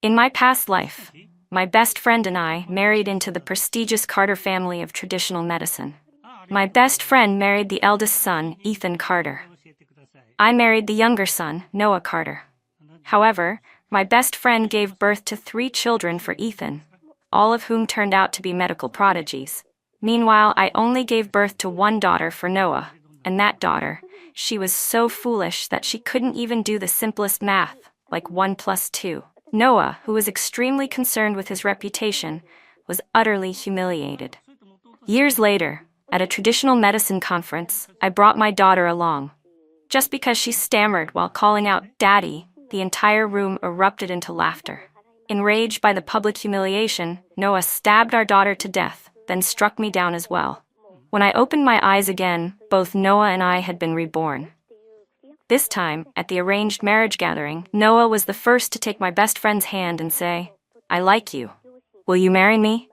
In my past life, my best friend and I married into the prestigious Carter family of traditional medicine. My best friend married the eldest son, Ethan Carter. I married the younger son, Noah Carter. However, my best friend gave birth to 3 children for Ethan, all of whom turned out to be medical prodigies. Meanwhile, I only gave birth to 1 daughter for Noah, and that daughter, she was so foolish that she couldn't even do the simplest math, like 1 plus 2. Noah, who was extremely concerned with his reputation, was utterly humiliated. Years later, at a traditional medicine conference, I brought my daughter along. Just because she stammered while calling out "Daddy," the entire room erupted into laughter. Enraged by the public humiliation, Noah stabbed our daughter to death, then struck me down as well. When I opened my eyes again, both Noah and I had been reborn. This time, at the arranged marriage gathering, Noah was the first to take my best friend's hand and say, "I like you. Will you marry me?"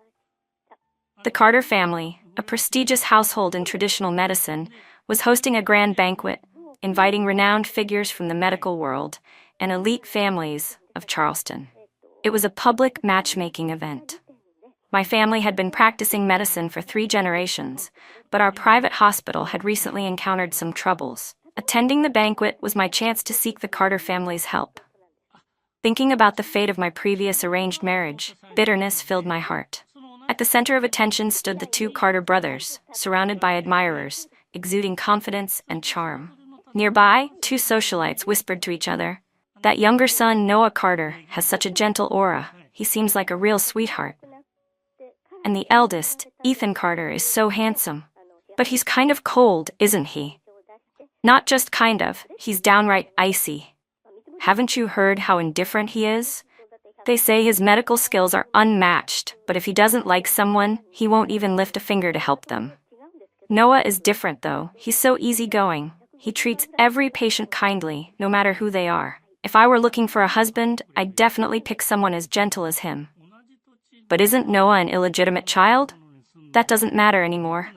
The Carter family, a prestigious household in traditional medicine, was hosting a grand banquet, inviting renowned figures from the medical world and elite families of Charleston. It was a public matchmaking event. My family had been practicing medicine for 3 generations, but our private hospital had recently encountered some troubles. Attending the banquet was my chance to seek the Carter family's help. Thinking about the fate of my previous arranged marriage, bitterness filled my heart. At the center of attention stood the 2 Carter brothers, surrounded by admirers, exuding confidence and charm. Nearby, 2 socialites whispered to each other, "That younger son, Noah Carter, has such a gentle aura. He seems like a real sweetheart. And the eldest, Ethan Carter, is so handsome. But he's kind of cold, isn't he? Not just kind of, he's downright icy. Haven't you heard how indifferent he is? They say his medical skills are unmatched, but if he doesn't like someone, he won't even lift a finger to help them. Noah is different though, he's so easygoing. He treats every patient kindly, no matter who they are. If I were looking for a husband, I'd definitely pick someone as gentle as him." But isn't Noah an illegitimate child? That doesn't matter anymore.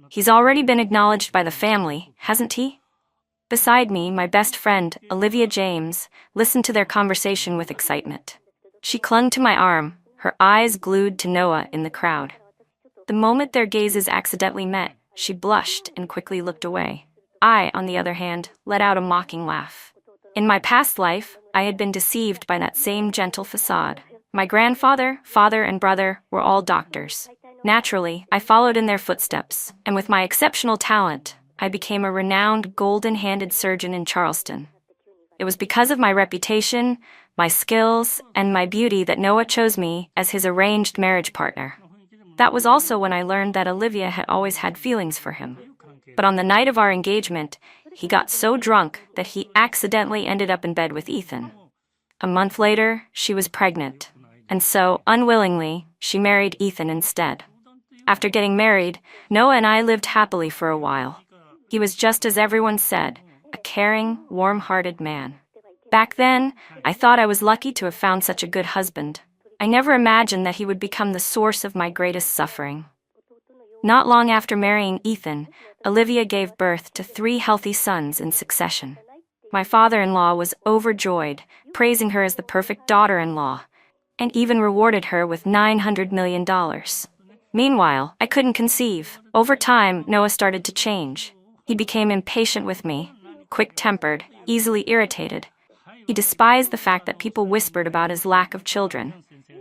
He's already been acknowledged by the family, hasn't he? Beside me, my best friend, Olivia James, listened to their conversation with excitement. She clung to my arm, her eyes glued to Noah in the crowd. The moment their gazes accidentally met, she blushed and quickly looked away. I, on the other hand, let out a mocking laugh. In my past life, I had been deceived by that same gentle facade. My grandfather, father, and brother were all doctors. Naturally, I followed in their footsteps, and with my exceptional talent, I became a renowned golden-handed surgeon in Charleston. It was because of my reputation, my skills, and my beauty that Noah chose me as his arranged marriage partner. That was also when I learned that Olivia had always had feelings for him. But on the night of our engagement, he got so drunk that he accidentally ended up in bed with Ethan. A month later, she was pregnant, and so, unwillingly, she married Ethan instead. After getting married, Noah and I lived happily for a while. He was just as everyone said, a caring, warm-hearted man. Back then, I thought I was lucky to have found such a good husband. I never imagined that he would become the source of my greatest suffering. Not long after marrying Ethan, Olivia gave birth to 3 healthy sons in succession. My father-in-law was overjoyed, praising her as the perfect daughter-in-law, and even rewarded her with $900 million. Meanwhile, I couldn't conceive. Over time, Noah started to change. He became impatient with me, quick-tempered, easily irritated. He despised the fact that people whispered about his lack of children.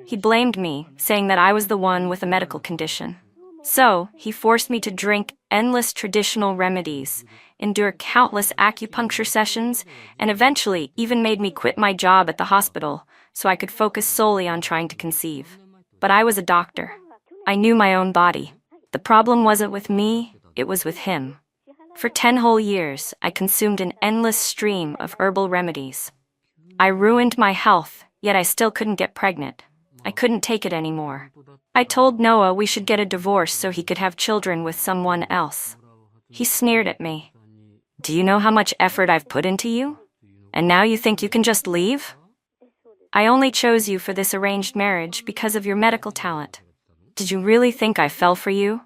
He blamed me, saying that I was the one with a medical condition. So, he forced me to drink endless traditional remedies, endure countless acupuncture sessions, and eventually even made me quit my job at the hospital so I could focus solely on trying to conceive. But I was a doctor. I knew my own body. The problem wasn't with me, it was with him. For 10 whole years, I consumed an endless stream of herbal remedies. I ruined my health, yet I still couldn't get pregnant. I couldn't take it anymore. I told Noah we should get a divorce so he could have children with someone else. He sneered at me. "Do you know how much effort I've put into you? And now you think you can just leave? I only chose you for this arranged marriage because of your medical talent. Did you really think I fell for you?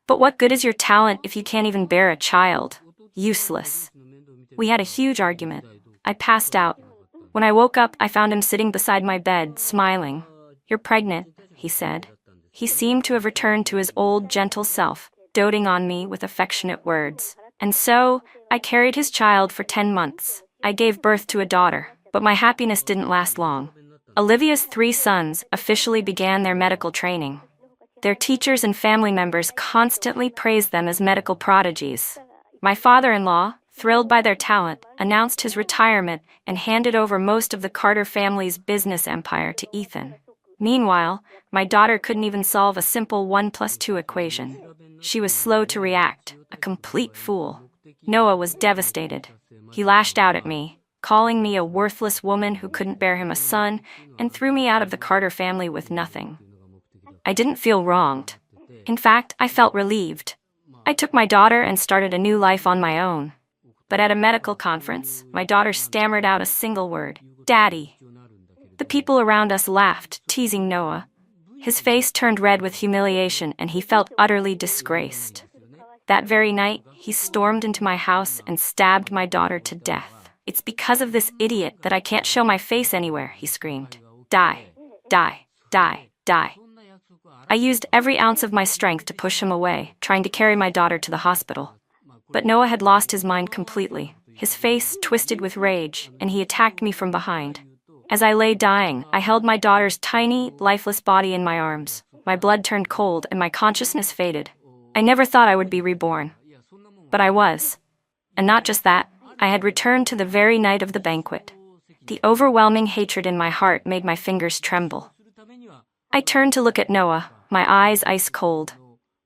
But what good is your talent if you can't even bear a child? Useless." We had a huge argument. I passed out. When I woke up, I found him sitting beside my bed, smiling. "You're pregnant," he said. He seemed to have returned to his old, gentle self, doting on me with affectionate words. And so, I carried his child for 10 months. I gave birth to a daughter, but my happiness didn't last long. Olivia's 3 sons officially began their medical training. Their teachers and family members constantly praised them as medical prodigies. My father-in-law, thrilled by their talent, announced his retirement and handed over most of the Carter family's business empire to Ethan. Meanwhile, my daughter couldn't even solve a simple 1 + 2 equation. She was slow to react, a complete fool. Noah was devastated. He lashed out at me, calling me a worthless woman who couldn't bear him a son, and threw me out of the Carter family with nothing. I didn't feel wronged. In fact, I felt relieved. I took my daughter and started a new life on my own. But at a medical conference, my daughter stammered out a single word: "Daddy." The people around us laughed, teasing Noah. His face turned red with humiliation, and he felt utterly disgraced. That very night, he stormed into my house and stabbed my daughter to death. "It's because of this idiot that I can't show my face anywhere," he screamed. "Die, die, die, die." I used every ounce of my strength to push him away, trying to carry my daughter to the hospital. But Noah had lost his mind completely. His face twisted with rage, and he attacked me from behind. As I lay dying, I held my daughter's tiny, lifeless body in my arms. My blood turned cold and my consciousness faded. I never thought I would be reborn. But I was. And not just that, I had returned to the very night of the banquet. The overwhelming hatred in my heart made my fingers tremble. I turned to look at Noah, my eyes ice cold.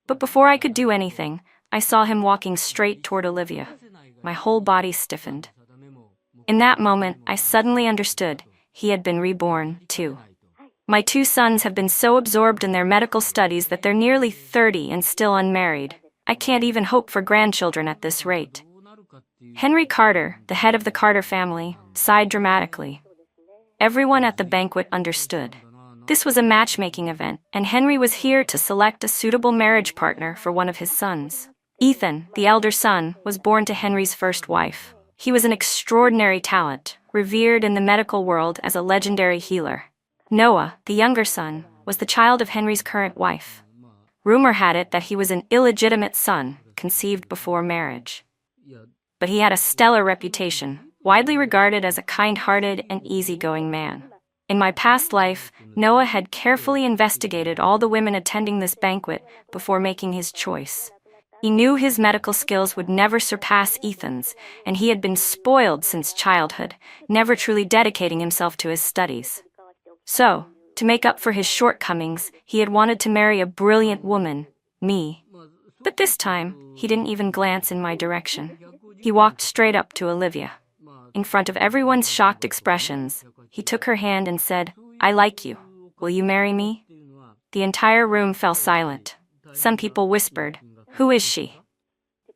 But before I could do anything, I saw him walking straight toward Olivia. My whole body stiffened. In that moment, I suddenly understood. He had been reborn, too. My 2 sons have been so absorbed in their medical studies that they're nearly 30 and still unmarried. I can't even hope for grandchildren at this rate. Henry Carter, the head of the Carter family, sighed dramatically. Everyone at the banquet understood. This was a matchmaking event, and Henry was here to select a suitable marriage partner for one of his sons. Ethan, the elder son, was born to Henry's first wife. He was an extraordinary talent, revered in the medical world as a legendary healer. Noah, the younger son, was the child of Henry's current wife. Rumor had it that he was an illegitimate son, conceived before marriage. But he had a stellar reputation, widely regarded as a kind-hearted and easygoing man. In my past life, Noah had carefully investigated all the women attending this banquet before making his choice. He knew his medical skills would never surpass Ethan's, and he had been spoiled since childhood, never truly dedicating himself to his studies. So, to make up for his shortcomings, he had wanted to marry a brilliant woman, me. But this time, he didn't even glance in my direction. He walked straight up to Olivia. In front of everyone's shocked expressions, he took her hand and said, "I like you. Will you marry me?" The entire room fell silent. Some people whispered, "Who is she?"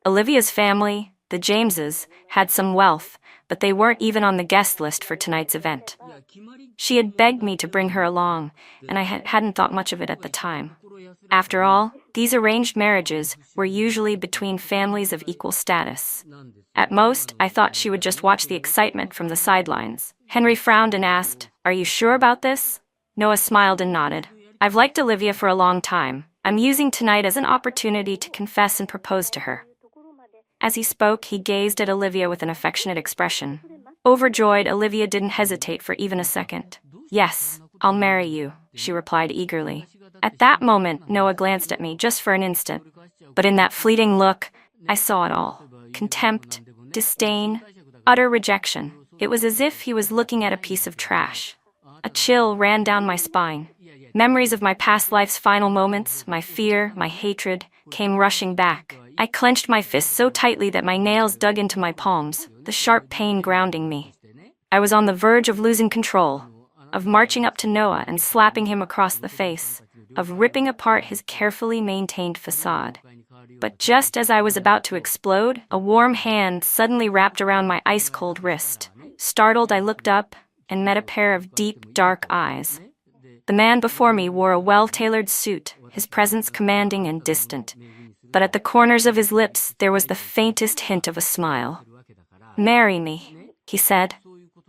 Olivia's family, the Jameses, had some wealth, but they weren't even on the guest list for tonight's event. She had begged me to bring her along, and I hadn't thought much of it at the time. After all, these arranged marriages were usually between families of equal status. At most, I thought she would just watch the excitement from the sidelines. Henry frowned and asked, "Are you sure about this?" Noah smiled and nodded. "I've liked Olivia for a long time. I'm using tonight as an opportunity to confess and propose to her." As he spoke, he gazed at Olivia with an affectionate expression. Overjoyed, Olivia didn't hesitate for even a second. "Yes, I'll marry you," she replied eagerly. At that moment, Noah glanced at me just for an instant. But in that fleeting look, I saw it all. Contempt, disdain, utter rejection. It was as if he was looking at a piece of trash. A chill ran down my spine. Memories of my past life's final moments, my fear, my hatred, came rushing back. I clenched my fists so tightly that my nails dug into my palms, the sharp pain grounding me. I was on the verge of losing control, of marching up to Noah and slapping him across the face, of ripping apart his carefully maintained facade. But just as I was about to explode, a warm hand suddenly wrapped around my ice-cold wrist. Startled, I looked up and met a pair of deep, dark eyes. The man before me wore a well-tailored suit, his presence commanding and distant. But at the corners of his lips, there was the faintest hint of a smile. "Marry me," he said.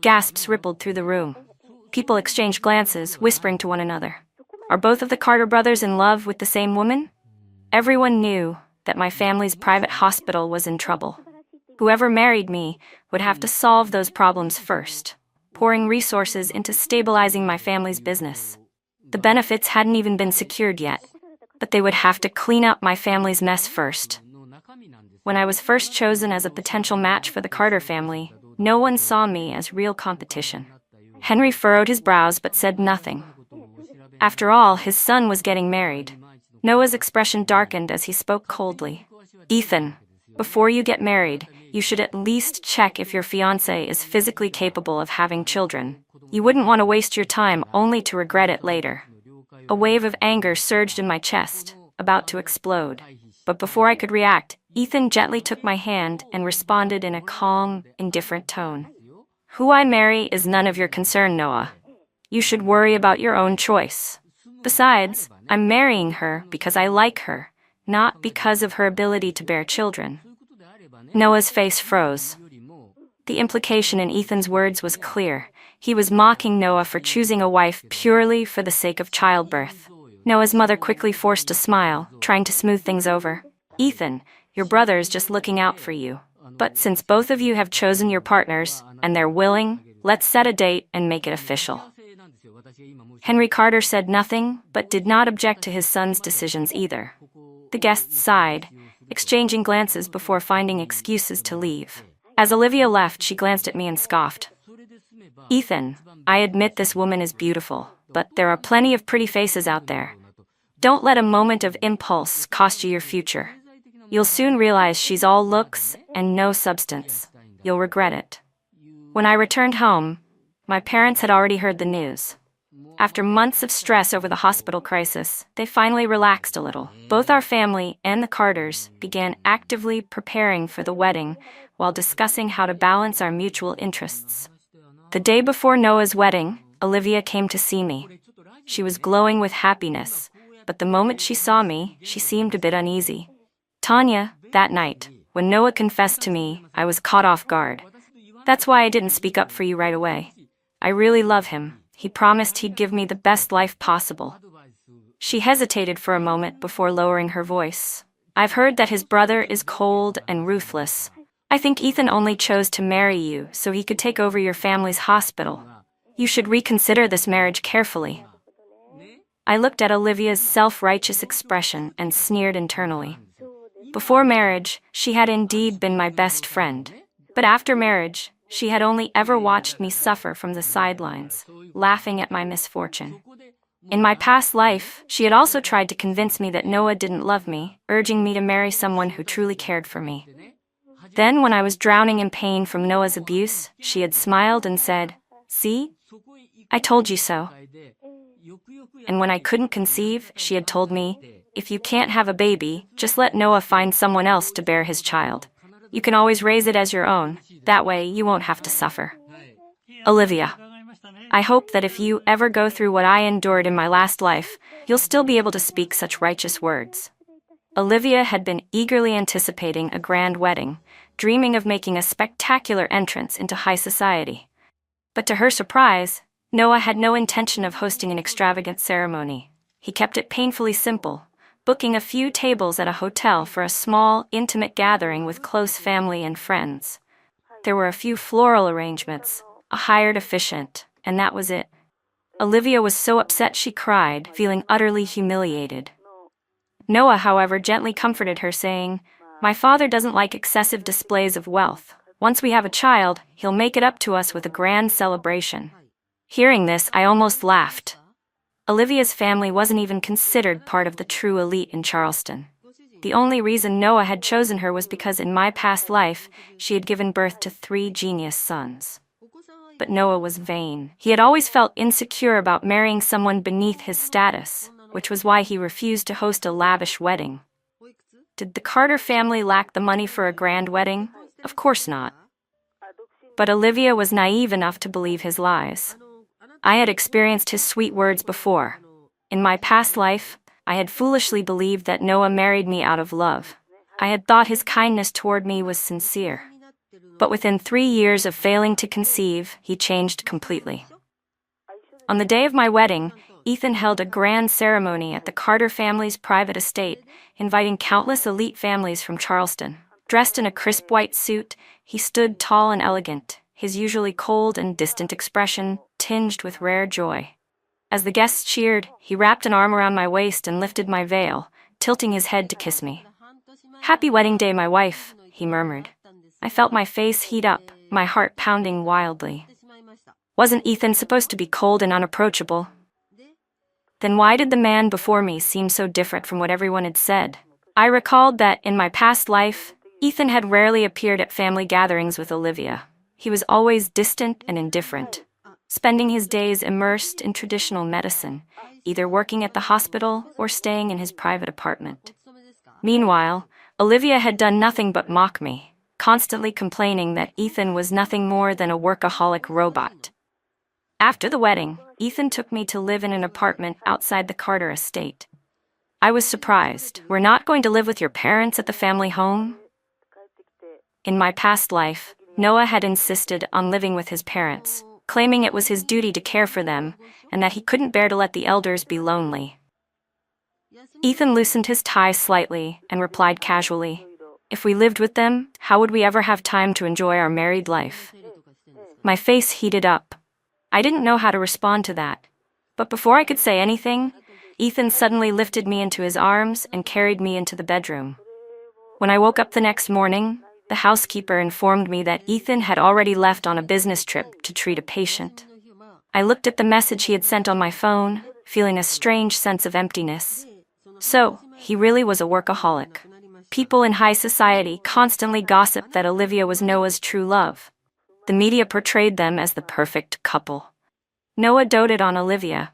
Gasps rippled through the room. People exchanged glances, whispering to one another. Are both of the Carter brothers in love with the same woman? Everyone knew that my family's private hospital was in trouble. Whoever married me would have to solve those problems first, pouring resources into stabilizing my family's business. The benefits hadn't even been secured yet, but they would have to clean up my family's mess first. When I was first chosen as a potential match for the Carter family, no one saw me as real competition. Henry furrowed his brows but said nothing. After all, his son was getting married. Noah's expression darkened as he spoke coldly. Ethan, before you get married, you should at least check if your fiancé is physically capable of having children. You wouldn't want to waste your time only to regret it later. A wave of anger surged in my chest, about to explode. But before I could react, Ethan gently took my hand and responded in a calm, indifferent tone. Who I marry is none of your concern, Noah. You should worry about your own choice. Besides, I'm marrying her because I like her, not because of her ability to bear children. Noah's face froze. The implication in Ethan's words was clear. He was mocking Noah for choosing a wife purely for the sake of childbirth. Noah's mother quickly forced a smile, trying to smooth things over. Ethan, your brother is just looking out for you. But since both of you have chosen your partners, and they're willing, let's set a date and make it official. Henry Carter said nothing, but did not object to his son's decisions either. The guests sighed, exchanging glances before finding excuses to leave. As Olivia left, she glanced at me and scoffed. Ethan, I admit this woman is beautiful, but there are plenty of pretty faces out there. Don't let a moment of impulse cost you your future. You'll soon realize she's all looks and no substance. You'll regret it. When I returned home, my parents had already heard the news. After months of stress over the hospital crisis, they finally relaxed a little. Both our family and the Carters began actively preparing for the wedding while discussing how to balance our mutual interests. The day before Noah's wedding, Olivia came to see me. She was glowing with happiness, but the moment she saw me, she seemed a bit uneasy. Tanya, that night, when Noah confessed to me, I was caught off guard. That's why I didn't speak up for you right away. I really love him. He promised he'd give me the best life possible. She hesitated for a moment before lowering her voice. I've heard that his brother is cold and ruthless. I think Ethan only chose to marry you so he could take over your family's hospital. You should reconsider this marriage carefully. I looked at Olivia's self-righteous expression and sneered internally. Before marriage, she had indeed been my best friend. But after marriage, she had only ever watched me suffer from the sidelines, laughing at my misfortune. In my past life, she had also tried to convince me that Noah didn't love me, urging me to marry someone who truly cared for me. Then, when I was drowning in pain from Noah's abuse, she had smiled and said, "See? I told you so." And when I couldn't conceive, she had told me, "If you can't have a baby, just let Noah find someone else to bear his child. You can always raise it as your own. That way, you won't have to suffer." Olivia, I hope that if you ever go through what I endured in my last life, you'll still be able to speak such righteous words. Olivia had been eagerly anticipating a grand wedding, dreaming of making a spectacular entrance into high society. But to her surprise, Noah had no intention of hosting an extravagant ceremony. He kept it painfully simple, booking a few tables at a hotel for a small, intimate gathering with close family and friends. There were a few floral arrangements, a hired officiant, and that was it. Olivia was so upset she cried, feeling utterly humiliated. Noah, however, gently comforted her, saying, "My father doesn't like excessive displays of wealth. Once we have a child, he'll make it up to us with a grand celebration." Hearing this, I almost laughed. Olivia's family wasn't even considered part of the true elite in Charleston. The only reason Noah had chosen her was because in my past life, she had given birth to 3 genius sons. But Noah was vain. He had always felt insecure about marrying someone beneath his status, which was why he refused to host a lavish wedding. Did the Carter family lack the money for a grand wedding? Of course not. But Olivia was naive enough to believe his lies. I had experienced his sweet words before. In my past life, I had foolishly believed that Noah married me out of love. I had thought his kindness toward me was sincere. But within 3 years of failing to conceive, he changed completely. On the day of my wedding, Ethan held a grand ceremony at the Carter family's private estate, inviting countless elite families from Charleston. Dressed in a crisp white suit, he stood tall and elegant, his usually cold and distant expression tinged with rare joy. As the guests cheered, he wrapped an arm around my waist and lifted my veil, tilting his head to kiss me. "Happy wedding day, my wife," he murmured. I felt my face heat up, my heart pounding wildly. Wasn't Ethan supposed to be cold and unapproachable? Then why did the man before me seem so different from what everyone had said? I recalled that, in my past life, Ethan had rarely appeared at family gatherings with Olivia. He was always distant and indifferent, spending his days immersed in traditional medicine, either working at the hospital or staying in his private apartment. Meanwhile, Olivia had done nothing but mock me, constantly complaining that Ethan was nothing more than a workaholic robot. After the wedding, Ethan took me to live in an apartment outside the Carter estate. I was surprised. "We're not going to live with your parents at the family home?" In my past life, Noah had insisted on living with his parents, claiming it was his duty to care for them, and that he couldn't bear to let the elders be lonely. Ethan loosened his tie slightly and replied casually, "If we lived with them, how would we ever have time to enjoy our married life?" My face heated up. I didn't know how to respond to that. But before I could say anything, Ethan suddenly lifted me into his arms and carried me into the bedroom. When I woke up the next morning, the housekeeper informed me that Ethan had already left on a business trip to treat a patient. I looked at the message he had sent on my phone, feeling a strange sense of emptiness. So, he really was a workaholic. People in high society constantly gossiped that Olivia was Noah's true love. The media portrayed them as the perfect couple. Noah doted on Olivia,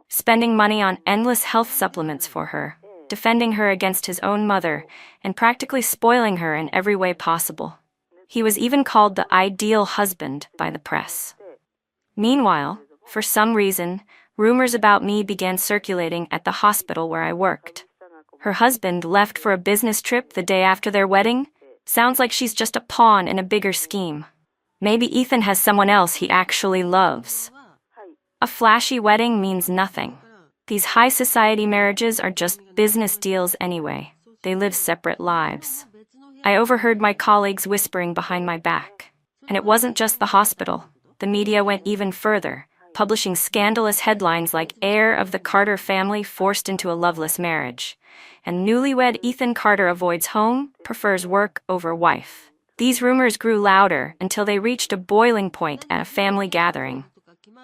spending money on endless health supplements for her, defending her against his own mother, and practically spoiling her in every way possible. He was even called the ideal husband by the press. Meanwhile, for some reason, rumors about me began circulating at the hospital where I worked. Her husband left for a business trip the day after their wedding? Sounds like she's just a pawn in a bigger scheme. Maybe Ethan has someone else he actually loves. A flashy wedding means nothing. These high society marriages are just business deals anyway. They live separate lives. I overheard my colleagues whispering behind my back. And it wasn't just the hospital. The media went even further, publishing scandalous headlines like "Heir of the Carter family forced into a loveless marriage," and "Newlywed Ethan Carter avoids home, prefers work over wife." These rumors grew louder until they reached a boiling point at a family gathering.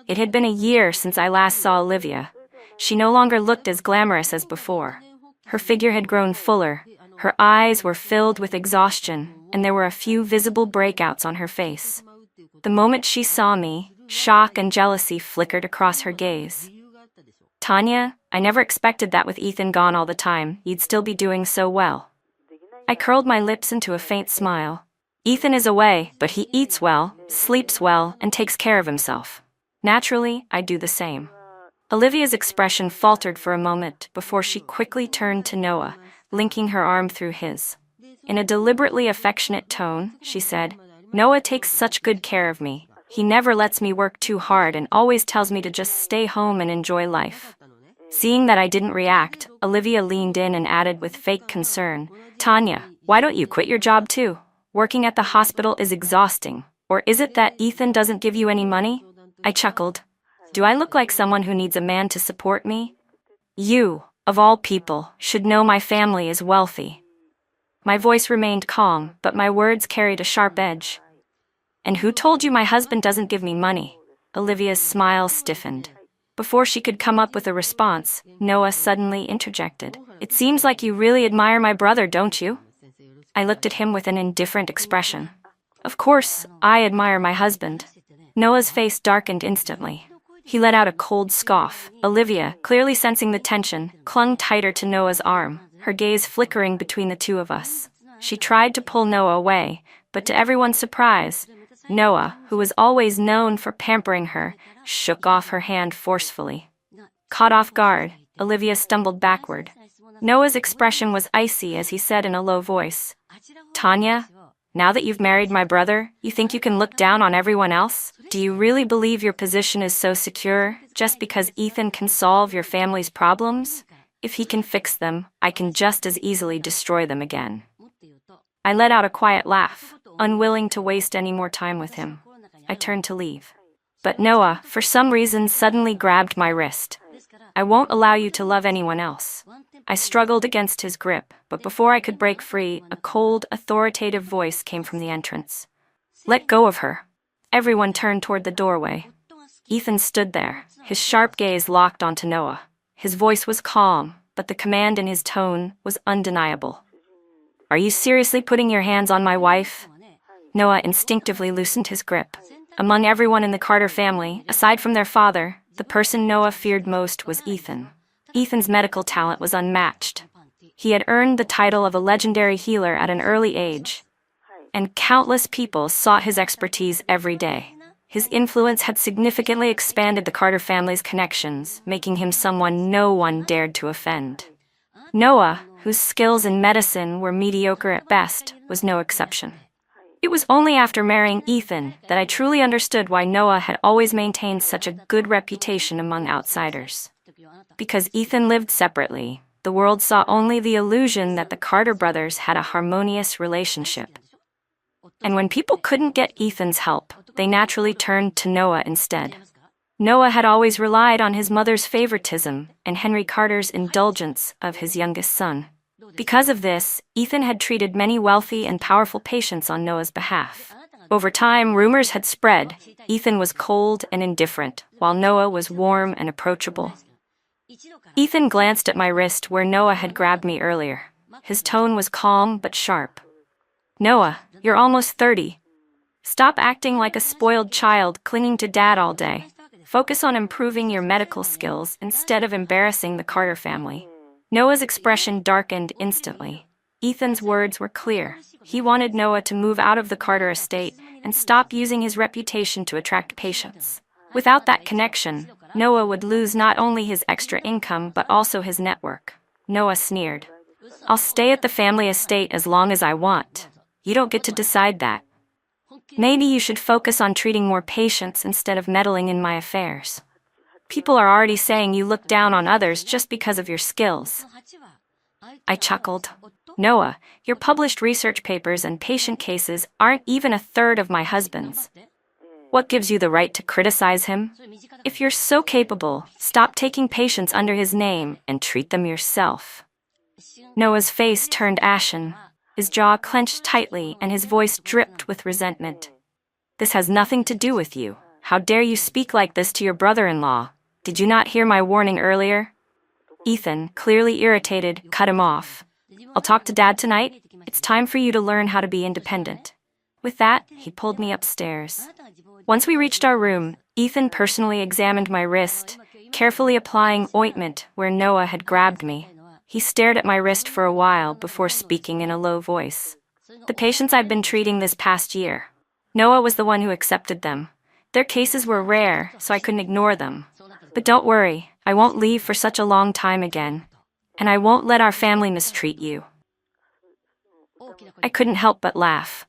It had been a year since I last saw Olivia. She no longer looked as glamorous as before. Her figure had grown fuller, her eyes were filled with exhaustion, and there were a few visible breakouts on her face. The moment she saw me, shock and jealousy flickered across her gaze. "Tanya, I never expected that with Ethan gone all the time, you'd still be doing so well." I curled my lips into a faint smile. "Ethan is away, but he eats well, sleeps well, and takes care of himself. Naturally, I do the same." Olivia's expression faltered for a moment before she quickly turned to Noah, linking her arm through his. In a deliberately affectionate tone, she said, "Noah takes such good care of me. He never lets me work too hard and always tells me to just stay home and enjoy life." Seeing that I didn't react, Olivia leaned in and added with fake concern, "Tanya, why don't you quit your job too? Working at the hospital is exhausting. Or is it that Ethan doesn't give you any money?" I chuckled. "Do I look like someone who needs a man to support me? You, of all people, should know my family is wealthy." My voice remained calm, but my words carried a sharp edge. "And who told you my husband doesn't give me money?" Olivia's smile stiffened. Before she could come up with a response, Noah suddenly interjected, "It seems like you really admire my brother, don't you?" I looked at him with an indifferent expression. "Of course, I admire my husband." Noah's face darkened instantly. He let out a cold scoff. Olivia, clearly sensing the tension, clung tighter to Noah's arm, her gaze flickering between the two of us. She tried to pull Noah away, but to everyone's surprise, Noah, who was always known for pampering her, shook off her hand forcefully. Caught off guard, Olivia stumbled backward. Noah's expression was icy as he said in a low voice, "Tanya, Now that you've married my brother, you think you can look down on everyone else? Do you really believe your position is so secure just because Ethan can solve your family's problems? If he can fix them, I can just as easily destroy them again. I let out a quiet laugh, unwilling to waste any more time with him. I turned to leave. But Noah, for some reason, suddenly grabbed my wrist. I won't allow you to love anyone else. I struggled against his grip, but before I could break free, a cold, authoritative voice came from the entrance. Let go of her. Everyone turned toward the doorway. Ethan stood there, his sharp gaze locked onto Noah. His voice was calm, but the command in his tone was undeniable. Are you seriously putting your hands on my wife? Noah instinctively loosened his grip. Among everyone in the Carter family, aside from their father, the person Noah feared most was Ethan. Ethan's medical talent was unmatched. He had earned the title of a legendary healer at an early age, and countless people sought his expertise every day. His influence had significantly expanded the Carter family's connections, making him someone no one dared to offend. Noah, whose skills in medicine were mediocre at best, was no exception. It was only after marrying Ethan that I truly understood why Noah had always maintained such a good reputation among outsiders. Because Ethan lived separately, the world saw only the illusion that the Carter brothers had a harmonious relationship. And when people couldn't get Ethan's help, they naturally turned to Noah instead. Noah had always relied on his mother's favoritism and Henry Carter's indulgence of his youngest son. Because of this, Ethan had treated many wealthy and powerful patients on Noah's behalf. Over time, rumors had spread. Ethan was cold and indifferent, while Noah was warm and approachable. Ethan glanced at my wrist where Noah had grabbed me earlier. His tone was calm but sharp. Noah, you're almost 30. Stop acting like a spoiled child clinging to dad all day. Focus on improving your medical skills instead of embarrassing the Carter family. Noah's expression darkened instantly. Ethan's words were clear. He wanted Noah to move out of the Carter estate and stop using his reputation to attract patients. Without that connection, Noah would lose not only his extra income but also his network. Noah sneered. I'll stay at the family estate as long as I want. You don't get to decide that. Maybe you should focus on treating more patients instead of meddling in my affairs. People are already saying you look down on others just because of your skills. I chuckled. Noah, your published research papers and patient cases aren't even a third of my husband's. What gives you the right to criticize him? If you're so capable, stop taking patients under his name and treat them yourself. Noah's face turned ashen. His jaw clenched tightly and his voice dripped with resentment. This has nothing to do with you. How dare you speak like this to your brother-in-law? Did you not hear my warning earlier? Ethan, clearly irritated, cut him off. I'll talk to Dad tonight. It's time for you to learn how to be independent. With that, he pulled me upstairs. Once we reached our room, Ethan personally examined my wrist, carefully applying ointment where Noah had grabbed me. He stared at my wrist for a while before speaking in a low voice. The patients I've been treating this past year. Noah was the one who accepted them. Their cases were rare, so I couldn't ignore them. But don't worry, I won't leave for such a long time again. And I won't let our family mistreat you. I couldn't help but laugh.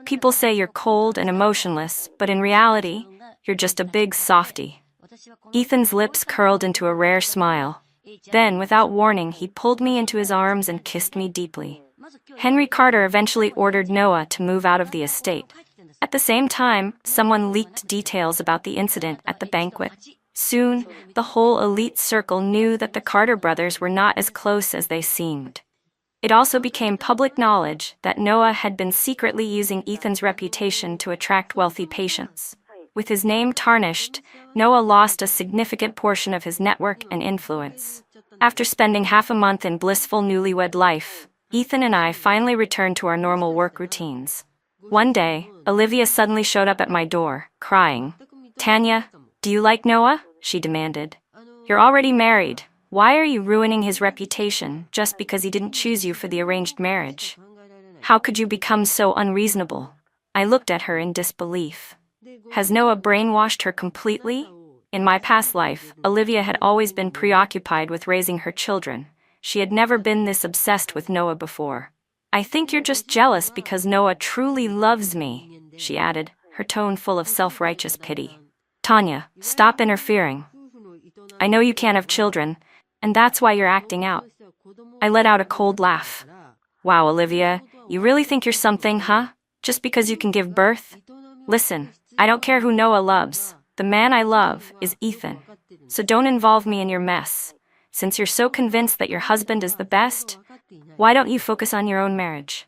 People say you're cold and emotionless, but in reality, you're just a big softie. Ethan's lips curled into a rare smile. Then, without warning, he pulled me into his arms and kissed me deeply. Henry Carter eventually ordered Noah to move out of the estate. At the same time, someone leaked details about the incident at the banquet. Soon, the whole elite circle knew that the Carter brothers were not as close as they seemed. It also became public knowledge that Noah had been secretly using Ethan's reputation to attract wealthy patients. With his name tarnished, Noah lost a significant portion of his network and influence. After spending half a month in blissful newlywed life, Ethan and I finally returned to our normal work routines. One day, Olivia suddenly showed up at my door, crying. "Tanya, do you like Noah?" she demanded. "You're already married. Why are you ruining his reputation just because he didn't choose you for the arranged marriage? How could you become so unreasonable?" I looked at her in disbelief. Has Noah brainwashed her completely? In my past life, Olivia had always been preoccupied with raising her children. She had never been this obsessed with Noah before. I think you're just jealous because Noah truly loves me, she added, her tone full of self-righteous pity. Tanya, stop interfering. I know you can't have children, and that's why you're acting out. I let out a cold laugh. Wow, Olivia, you really think you're something, huh? Just because you can give birth? Listen, I don't care who Noah loves. The man I love is Ethan. So don't involve me in your mess. Since you're so convinced that your husband is the best, why don't you focus on your own marriage?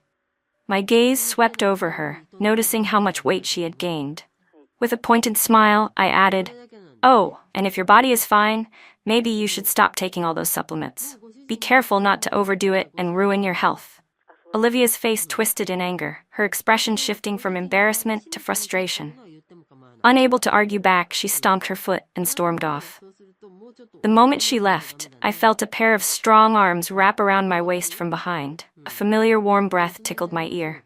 My gaze swept over her, noticing how much weight she had gained. With a pointed smile, I added, "Oh, and if your body is fine, maybe you should stop taking all those supplements. Be careful not to overdo it and ruin your health." Olivia's face twisted in anger, her expression shifting from embarrassment to frustration. Unable to argue back, she stomped her foot and stormed off. The moment she left, I felt a pair of strong arms wrap around my waist from behind. A familiar warm breath tickled my ear.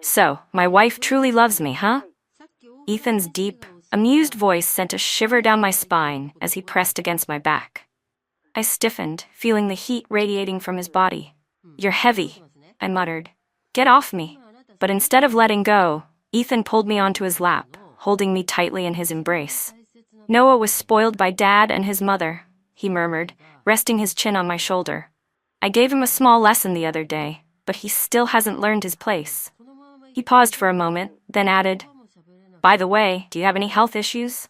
So, my wife truly loves me, huh? Ethan's deep, amused voice sent a shiver down my spine as he pressed against my back. I stiffened, feeling the heat radiating from his body. "You're heavy," I muttered. "Get off me." But instead of letting go, Ethan pulled me onto his lap, holding me tightly in his embrace. "Noah was spoiled by Dad and his mother," he murmured, resting his chin on my shoulder. "I gave him a small lesson the other day, but he still hasn't learned his place." He paused for a moment, then added, "By the way, do you have any health issues?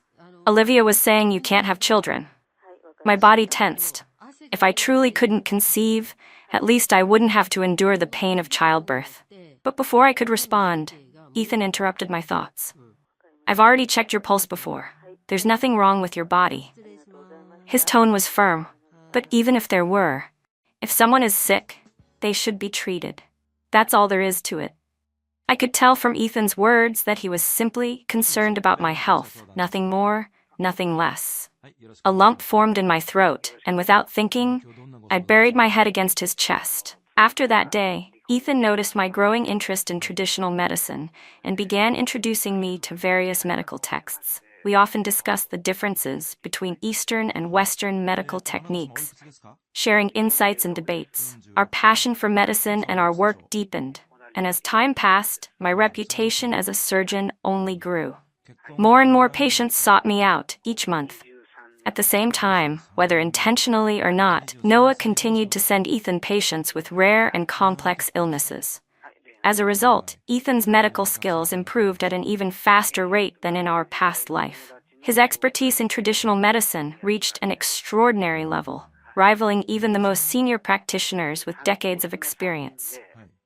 Olivia was saying you can't have children." My body tensed. If I truly couldn't conceive, at least I wouldn't have to endure the pain of childbirth. But before I could respond, Ethan interrupted my thoughts. "I've already checked your pulse before. There's nothing wrong with your body." His tone was firm, but even if there were, if someone is sick, they should be treated. That's all there is to it. I could tell from Ethan's words that he was simply concerned about my health, nothing more, nothing less. A lump formed in my throat, and without thinking, I buried my head against his chest. After that day, Ethan noticed my growing interest in traditional medicine and began introducing me to various medical texts. We often discussed the differences between Eastern and Western medical techniques, sharing insights and debates. Our passion for medicine and our work deepened, and as time passed, my reputation as a surgeon only grew. More and more patients sought me out each month. At the same time, whether intentionally or not, Noah continued to send Ethan patients with rare and complex illnesses. As a result, Ethan's medical skills improved at an even faster rate than in our past life. His expertise in traditional medicine reached an extraordinary level, rivaling even the most senior practitioners with decades of experience.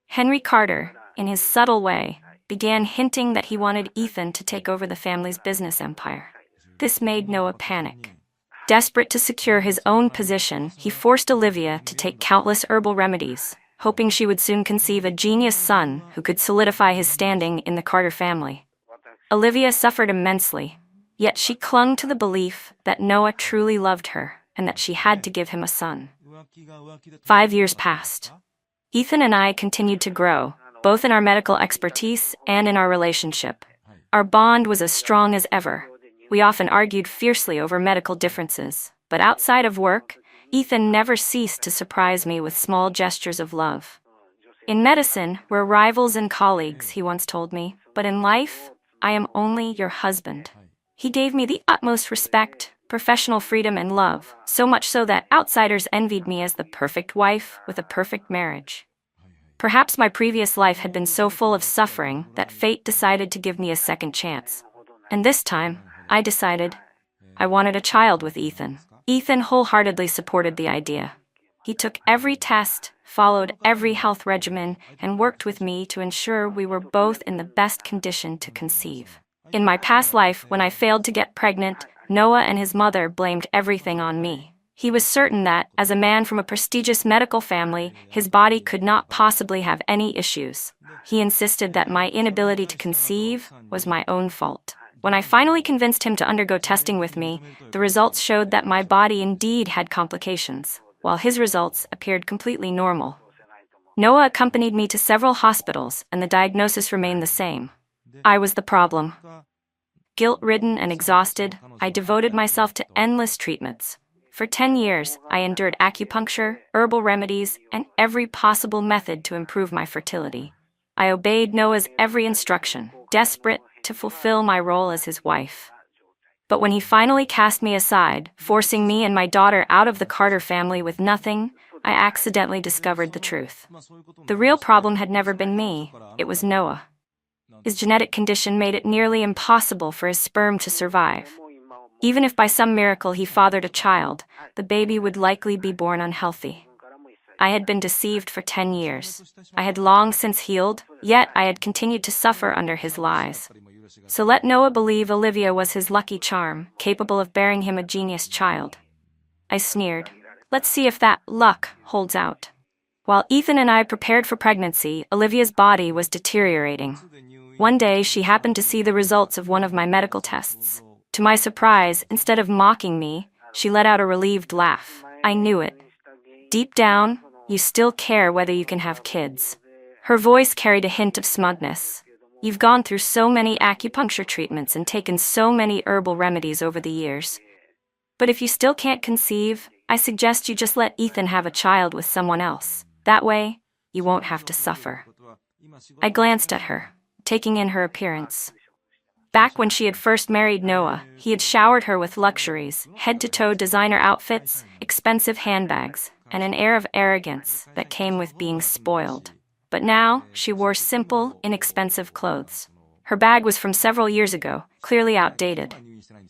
Henry Carter, in his subtle way, began hinting that he wanted Ethan to take over the family's business empire. This made Noah panic. Desperate to secure his own position, he forced Olivia to take countless herbal remedies, hoping she would soon conceive a genius son who could solidify his standing in the Carter family. Olivia suffered immensely, yet she clung to the belief that Noah truly loved her and that she had to give him a son. 5 years passed. Ethan and I continued to grow, both in our medical expertise and in our relationship. Our bond was as strong as ever. We often argued fiercely over medical differences, but outside of work, Ethan never ceased to surprise me with small gestures of love. "In medicine, we're rivals and colleagues," he once told me, "but in life, I am only your husband." He gave me the utmost respect, professional freedom, and love, so much so that outsiders envied me as the perfect wife with a perfect marriage. Perhaps my previous life had been so full of suffering that fate decided to give me a second chance. And this time, I decided I wanted a child with Ethan. Ethan wholeheartedly supported the idea. He took every test, followed every health regimen, and worked with me to ensure we were both in the best condition to conceive. In my past life, when I failed to get pregnant, Noah and his mother blamed everything on me. He was certain that, as a man from a prestigious medical family, his body could not possibly have any issues. He insisted that my inability to conceive was my own fault. When I finally convinced him to undergo testing with me, the results showed that my body indeed had complications, while his results appeared completely normal. Noah accompanied me to several hospitals, and the diagnosis remained the same. I was the problem. Guilt-ridden and exhausted, I devoted myself to endless treatments, For 10 years, I endured acupuncture, herbal remedies, and every possible method to improve my fertility. I obeyed Noah's every instruction, desperate to fulfill my role as his wife. But when he finally cast me aside, forcing me and my daughter out of the Carter family with nothing, I accidentally discovered the truth. The real problem had never been me, it was Noah. His genetic condition made it nearly impossible for his sperm to survive. Even if by some miracle he fathered a child, the baby would likely be born unhealthy. I had been deceived for 10 years. I had long since healed, yet I had continued to suffer under his lies. So let Noah believe Olivia was his lucky charm, capable of bearing him a genius child. I sneered. Let's see if that luck holds out. While Ethan and I prepared for pregnancy, Olivia's body was deteriorating. One day, she happened to see the results of one of my medical tests. To my surprise, instead of mocking me, she let out a relieved laugh. I knew it. Deep down, you still care whether you can have kids. Her voice carried a hint of smugness. You've gone through so many acupuncture treatments and taken so many herbal remedies over the years. But if you still can't conceive, I suggest you just let Ethan have a child with someone else. That way, you won't have to suffer. I glanced at her, taking in her appearance. Back when she had first married Noah, he had showered her with luxuries, head-to-toe designer outfits, expensive handbags, and an air of arrogance that came with being spoiled. But now, she wore simple, inexpensive clothes. Her bag was from several years ago, clearly outdated.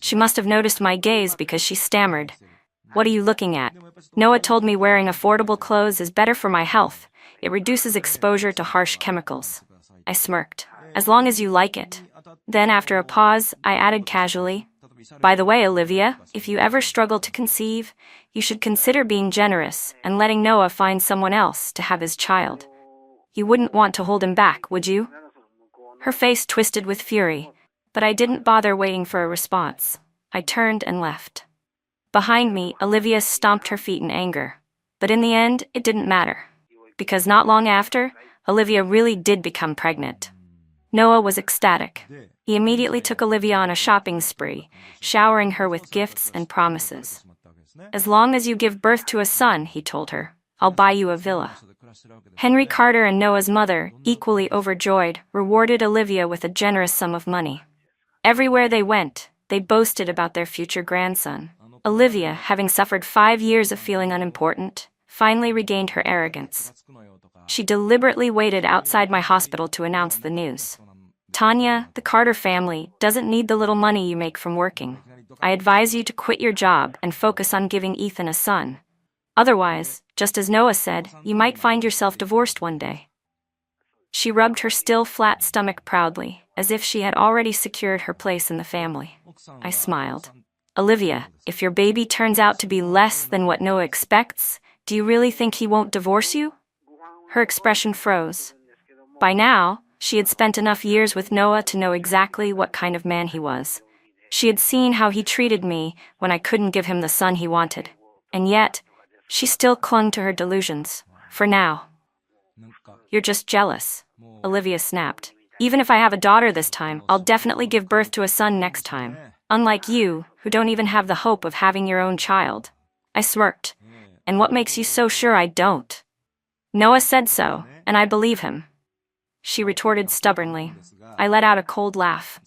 She must have noticed my gaze because she stammered. "What are you looking at? Noah told me wearing affordable clothes is better for my health. It reduces exposure to harsh chemicals." I smirked. "As long as you like it." Then, after a pause, I added casually, "By the way, Olivia, if you ever struggle to conceive, you should consider being generous and letting Noah find someone else to have his child. You wouldn't want to hold him back, would you?" Her face twisted with fury, but I didn't bother waiting for a response. I turned and left. Behind me, Olivia stomped her feet in anger. But in the end, it didn't matter. Because not long after, Olivia really did become pregnant. Noah was ecstatic. He immediately took Olivia on a shopping spree, showering her with gifts and promises. "As long as you give birth to a son," he told her, "I'll buy you a villa." Henry Carter and Noah's mother, equally overjoyed, rewarded Olivia with a generous sum of money. Everywhere they went, they boasted about their future grandson. Olivia, having suffered 5 years of feeling unimportant, finally regained her arrogance. She deliberately waited outside my hospital to announce the news. "Tanya, the Carter family doesn't need the little money you make from working. I advise you to quit your job and focus on giving Ethan a son. Otherwise, just as Noah said, you might find yourself divorced one day." She rubbed her still flat stomach proudly, as if she had already secured her place in the family. I smiled. "Olivia, if your baby turns out to be less than what Noah expects, do you really think he won't divorce you?" Her expression froze. By now, she had spent enough years with Noah to know exactly what kind of man he was. She had seen how he treated me when I couldn't give him the son he wanted. And yet, she still clung to her delusions. For now. "You're just jealous," Olivia snapped. "Even if I have a daughter this time, I'll definitely give birth to a son next time. Unlike you, who don't even have the hope of having your own child." I smirked. "And what makes you so sure I don't?" "Noah said so, and I believe him," she retorted stubbornly. I let out a cold laugh.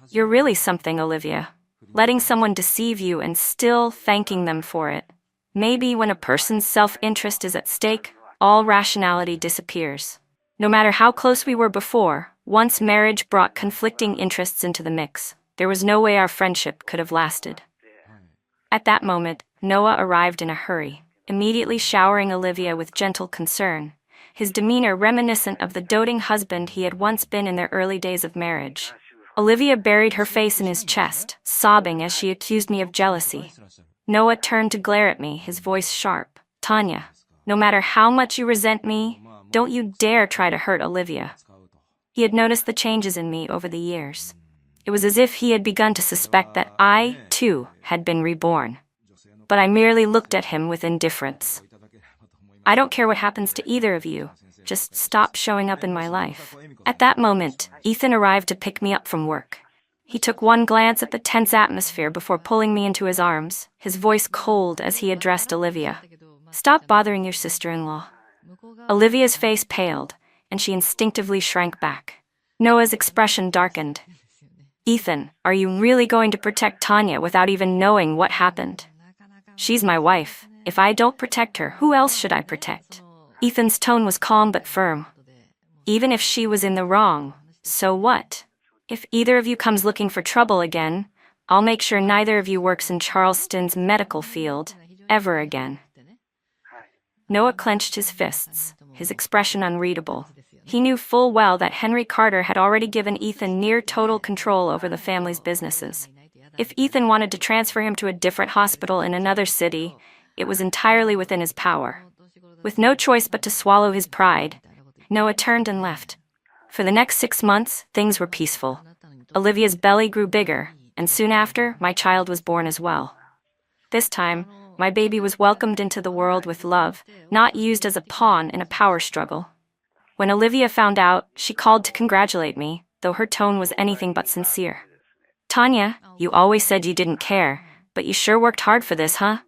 "You're really something, Olivia. Letting someone deceive you and still thanking them for it. Maybe when a person's self-interest is at stake, all rationality disappears. No matter how close we were before, once marriage brought conflicting interests into the mix, there was no way our friendship could have lasted." At that moment, Noah arrived in a hurry, immediately showering Olivia with gentle concern, his demeanor reminiscent of the doting husband he had once been in their early days of marriage. Olivia buried her face in his chest, sobbing as she accused me of jealousy. Noah turned to glare at me, his voice sharp. "Tanya, no matter how much you resent me, don't you dare try to hurt Olivia." He had noticed the changes in me over the years. It was as if he had begun to suspect that I, too, had been reborn. But I merely looked at him with indifference. "I don't care what happens to either of you. Just stop showing up in my life." At that moment, Ethan arrived to pick me up from work. He took one glance at the tense atmosphere before pulling me into his arms, his voice cold as he addressed Olivia. "Stop bothering your sister-in-law." Olivia's face paled, and she instinctively shrank back. Noah's expression darkened. "Ethan, are you really going to protect Tanya without even knowing what happened?" "She's my wife. If I don't protect her, who else should I protect?" Ethan's tone was calm but firm. "Even if she was in the wrong, so what? If either of you comes looking for trouble again, I'll make sure neither of you works in Charleston's medical field, ever again." Noah clenched his fists, his expression unreadable. He knew full well that Henry Carter had already given Ethan near total control over the family's businesses. If Ethan wanted to transfer him to a different hospital in another city, it was entirely within his power. With no choice but to swallow his pride, Noah turned and left. For the next 6 months, things were peaceful. Olivia's belly grew bigger, and soon after, my child was born as well. This time, my baby was welcomed into the world with love, not used as a pawn in a power struggle. When Olivia found out, she called to congratulate me, though her tone was anything but sincere. "Tanya, you always said you didn't care, but you sure worked hard for this, huh?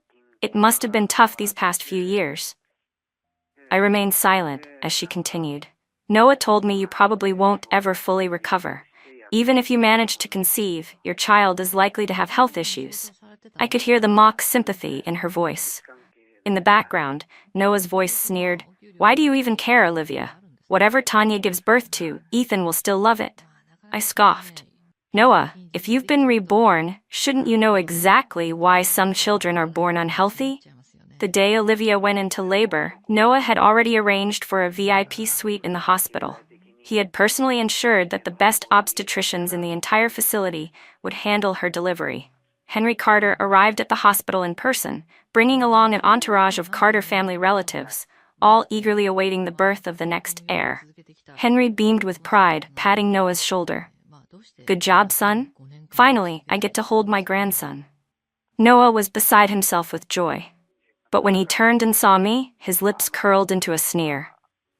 It must have been tough these past few years." I remained silent as she continued. "Noah told me you probably won't ever fully recover. Even if you manage to conceive, your child is likely to have health issues." I could hear the mock sympathy in her voice. In the background, Noah's voice sneered, "Why do you even care, Olivia? Whatever Tanya gives birth to, Ethan will still love it." I scoffed. "Noah, if you've been reborn, shouldn't you know exactly why some children are born unhealthy?" The day Olivia went into labor, Noah had already arranged for a VIP suite in the hospital. He had personally ensured that the best obstetricians in the entire facility would handle her delivery. Henry Carter arrived at the hospital in person, bringing along an entourage of Carter family relatives, all eagerly awaiting the birth of the next heir. Henry beamed with pride, patting Noah's shoulder. "Good job, son. Finally, I get to hold my grandson." Noah was beside himself with joy. But when he turned and saw me, his lips curled into a sneer.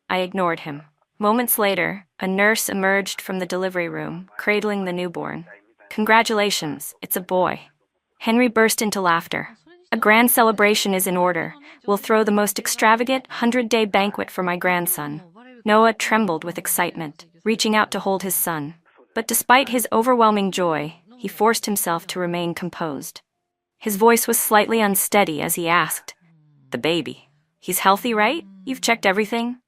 I ignored him. Moments later, a nurse emerged from the delivery room, cradling the newborn. "Congratulations, it's a boy." Henry burst into laughter. "A grand celebration is in order. We'll throw the most extravagant 100-day banquet for my grandson." Noah trembled with excitement, reaching out to hold his son. But despite his overwhelming joy, he forced himself to remain composed. His voice was slightly unsteady as he asked, "The baby. He's healthy, right? You've checked everything?"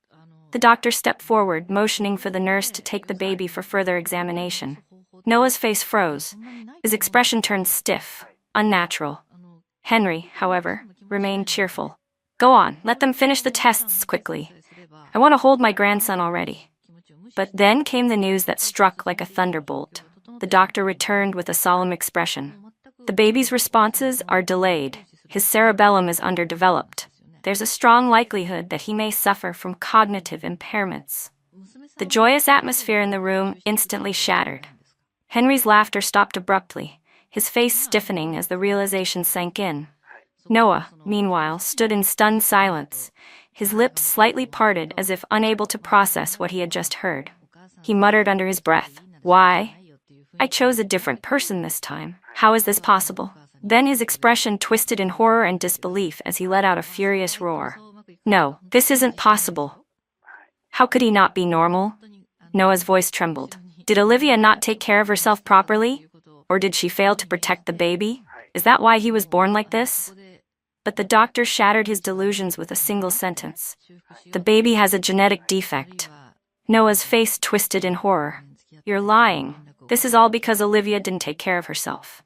The doctor stepped forward, motioning for the nurse to take the baby for further examination. Noah's face froze. His expression turned stiff, unnatural. Henry, however, remained cheerful. "Go on, let them finish the tests quickly. I want to hold my grandson already." But then came the news that struck like a thunderbolt. The doctor returned with a solemn expression. "The baby's responses are delayed. His cerebellum is underdeveloped. There's a strong likelihood that he may suffer from cognitive impairments." The joyous atmosphere in the room instantly shattered. Henry's laughter stopped abruptly, his face stiffening as the realization sank in. Noah, meanwhile, stood in stunned silence, his lips slightly parted as if unable to process what he had just heard. He muttered under his breath, "Why? I chose a different person this time. How is this possible?" Then his expression twisted in horror and disbelief as he let out a furious roar. "No, this isn't possible. How could he not be normal?" Noah's voice trembled. "Did Olivia not take care of herself properly? Or did she fail to protect the baby? Is that why he was born like this?" But the doctor shattered his delusions with a single sentence. "The baby has a genetic defect." Noah's face twisted in horror. "You're lying. This is all because Olivia didn't take care of herself."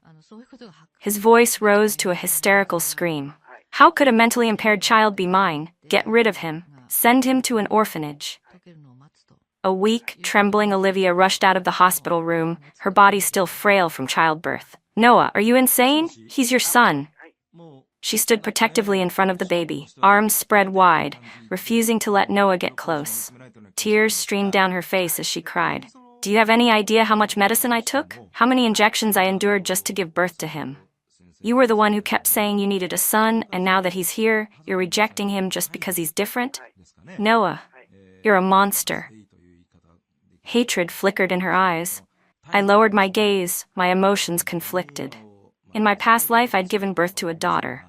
His voice rose to a hysterical scream. "How could a mentally impaired child be mine? Get rid of him. Send him to an orphanage." A weak, trembling Olivia rushed out of the hospital room, her body still frail from childbirth. "Noah, are you insane? He's your son." She stood protectively in front of the baby, arms spread wide, refusing to let Noah get close. Tears streamed down her face as she cried. "Do you have any idea how much medicine I took? How many injections I endured just to give birth to him? You were the one who kept saying you needed a son, and now that he's here, you're rejecting him just because he's different? Noah, you're a monster." Hatred flickered in her eyes. I lowered my gaze, my emotions conflicted. In my past life, I'd given birth to a daughter.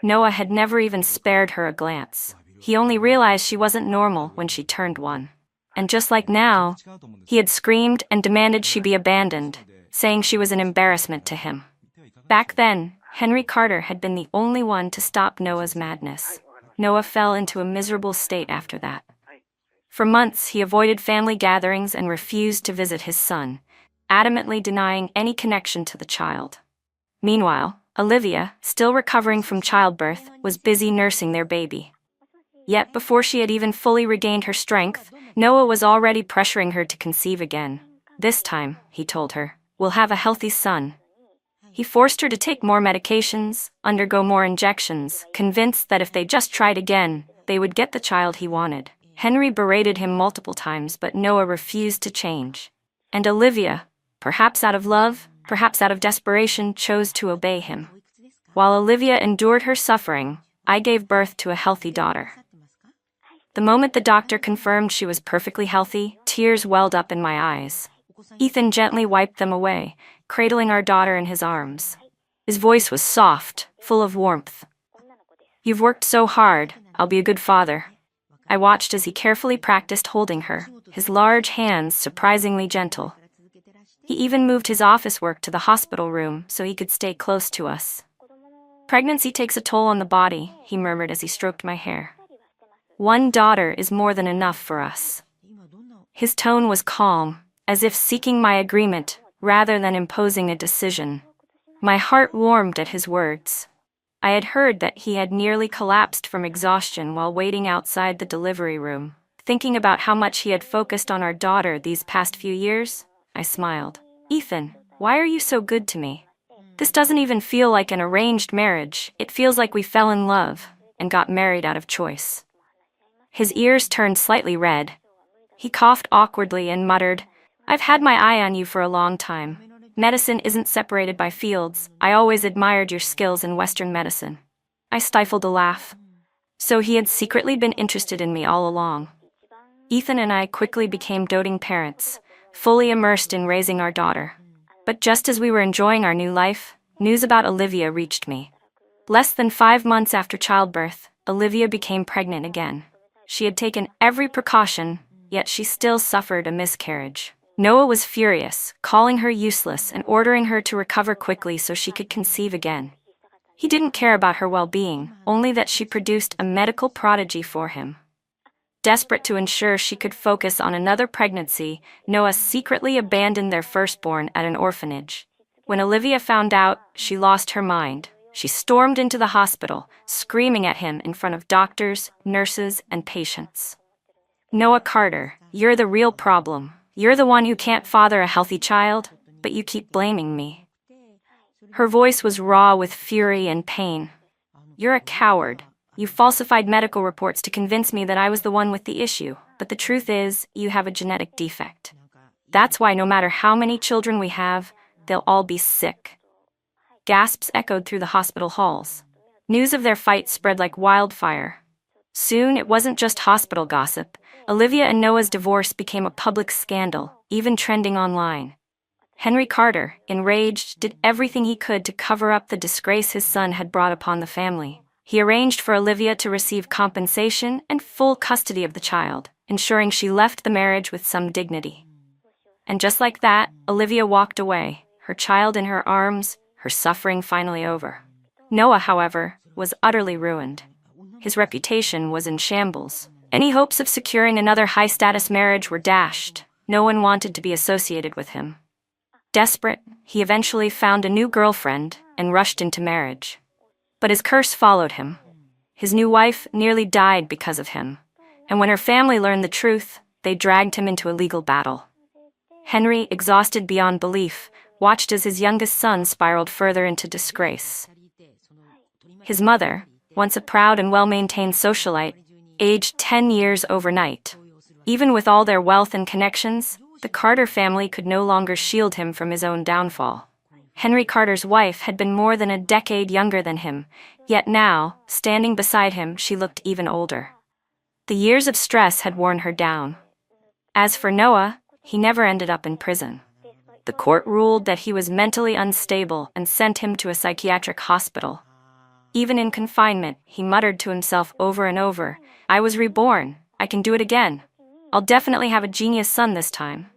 Noah had never even spared her a glance. He only realized she wasn't normal when she turned 1. And just like now, he had screamed and demanded she be abandoned, saying she was an embarrassment to him. Back then, Henry Carter had been the only one to stop Noah's madness. Noah fell into a miserable state after that. For months, he avoided family gatherings and refused to visit his son, adamantly denying any connection to the child. Meanwhile, Olivia, still recovering from childbirth, was busy nursing their baby. Yet before she had even fully regained her strength, Noah was already pressuring her to conceive again. This time, he told her, we'll have a healthy son. He forced her to take more medications, undergo more injections, convinced that if they just tried again, they would get the child he wanted. Henry berated him multiple times, but Noah refused to change. And Olivia, perhaps out of love, perhaps out of desperation, chose to obey him. While Olivia endured her suffering, I gave birth to a healthy daughter. The moment the doctor confirmed she was perfectly healthy, tears welled up in my eyes. Ethan gently wiped them away, cradling our daughter in his arms. His voice was soft, full of warmth. You've worked so hard, I'll be a good father. I watched as he carefully practiced holding her, his large hands surprisingly gentle. He even moved his office work to the hospital room so he could stay close to us. Pregnancy takes a toll on the body, he murmured as he stroked my hair. 1 daughter is more than enough for us. His tone was calm, as if seeking my agreement rather than imposing a decision. My heart warmed at his words. I had heard that he had nearly collapsed from exhaustion while waiting outside the delivery room. Thinking about how much he had focused on our daughter these past few years, I smiled. Ethan, why are you so good to me? This doesn't even feel like an arranged marriage. It feels like we fell in love and got married out of choice. His ears turned slightly red. He coughed awkwardly and muttered, I've had my eye on you for a long time. Medicine isn't separated by fields. I always admired your skills in Western medicine. I stifled a laugh. So he had secretly been interested in me all along. Ethan and I quickly became doting parents, fully immersed in raising our daughter. But just as we were enjoying our new life, news about Olivia reached me. Less than 5 months after childbirth, Olivia became pregnant again. She had taken every precaution, yet she still suffered a miscarriage. Noah was furious, calling her useless and ordering her to recover quickly so she could conceive again. He didn't care about her well-being, only that she produced a medical prodigy for him. Desperate to ensure she could focus on another pregnancy, Noah secretly abandoned their firstborn at an orphanage. When Olivia found out, she lost her mind. She stormed into the hospital, screaming at him in front of doctors, nurses, and patients. Noah Carter, you're the real problem. You're the one who can't father a healthy child, but you keep blaming me. Her voice was raw with fury and pain. You're a coward. You falsified medical reports to convince me that I was the one with the issue, but the truth is, you have a genetic defect. That's why no matter how many children we have, they'll all be sick. Gasps echoed through the hospital halls. News of their fight spread like wildfire. Soon, it wasn't just hospital gossip. Olivia and Noah's divorce became a public scandal, even trending online. Henry Carter, enraged, did everything he could to cover up the disgrace his son had brought upon the family. He arranged for Olivia to receive compensation and full custody of the child, ensuring she left the marriage with some dignity. And just like that, Olivia walked away, her child in her arms, her suffering finally over. Noah, however, was utterly ruined. His reputation was in shambles. Any hopes of securing another high-status marriage were dashed. No one wanted to be associated with him. Desperate, he eventually found a new girlfriend and rushed into marriage. But his curse followed him. His new wife nearly died because of him. And when her family learned the truth, they dragged him into a legal battle. Henry, exhausted beyond belief, watched as his youngest son spiraled further into disgrace. His mother, once a proud and well-maintained socialite, aged 10 years overnight. Even with all their wealth and connections, the Carter family could no longer shield him from his own downfall. Henry Carter's wife had been more than a decade younger than him, yet now, standing beside him, she looked even older. The years of stress had worn her down. As for Noah, he never ended up in prison. The court ruled that he was mentally unstable and sent him to a psychiatric hospital. Even in confinement, he muttered to himself over and over, "I was reborn. I can do it again. I'll definitely have a genius son this time."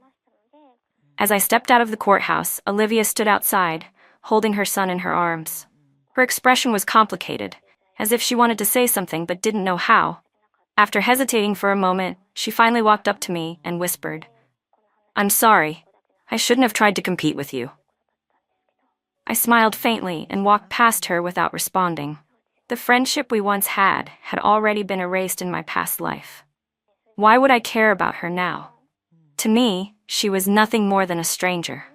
As I stepped out of the courthouse, Olivia stood outside, holding her son in her arms. Her expression was complicated, as if she wanted to say something but didn't know how. After hesitating for a moment, she finally walked up to me and whispered, "I'm sorry. I shouldn't have tried to compete with you." I smiled faintly and walked past her without responding. The friendship we once had already been erased in my past life. Why would I care about her now? To me, she was nothing more than a stranger.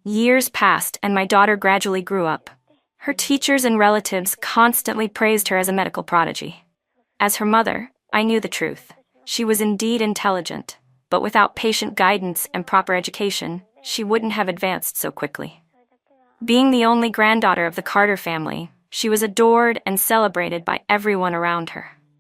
Years passed and my daughter gradually grew up. Her teachers and relatives constantly praised her as a medical prodigy. As her mother, I knew the truth. She was indeed intelligent, but without patient guidance and proper education, she wouldn't have advanced so quickly. Being the only granddaughter of the Carter family, she was adored and celebrated by everyone around her.